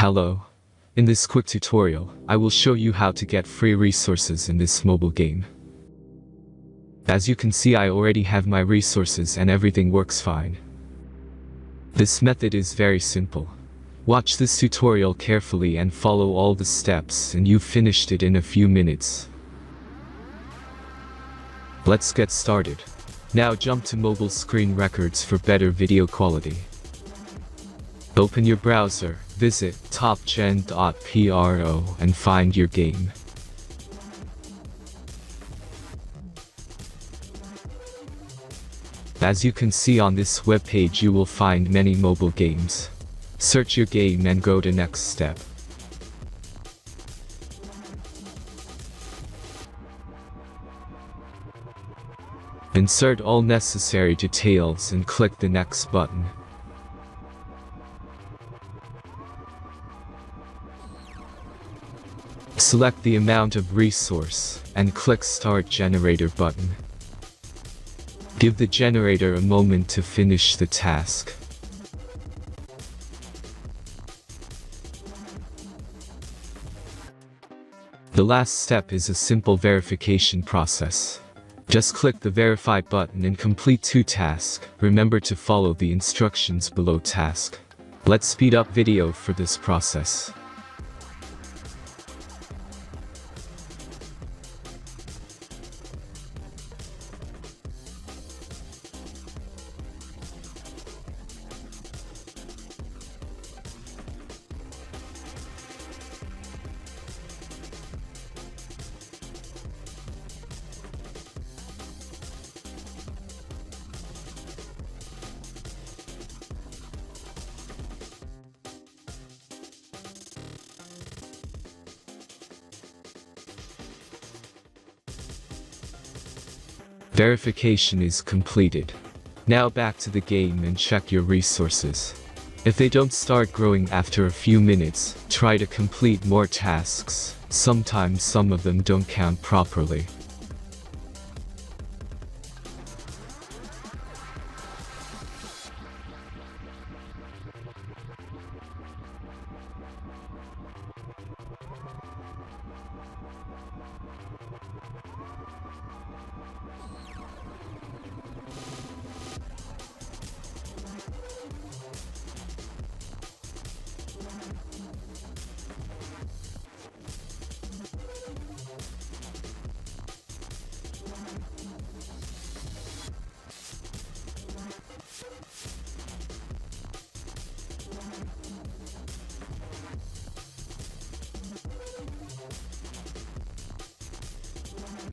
Hello. In this quick tutorial, I will show you how to get free resources in this mobile game. As you can see, I already have my resources and everything works fine. This method is very simple. Watch this tutorial carefully and follow all the steps and you've finished it in a few minutes. Let's get started. Now jump to mobile screen records for better video quality. Open your browser, visit topgen.pro and find your game. As you can see on this webpage, you will find many mobile games. Search your game and go to next step. Insert all necessary details and click the next button. Select the amount of resource and click Start Generator button. Give the generator a moment to finish the task. The last step is a simple verification process. Just click the Verify button and complete 2 tasks. Remember to follow the instructions below task. Let's speed up video for this process. Verification is completed. Now back to the game and check your resources. If they don't start growing after a few minutes, try to complete more tasks. Sometimes some of them don't count properly.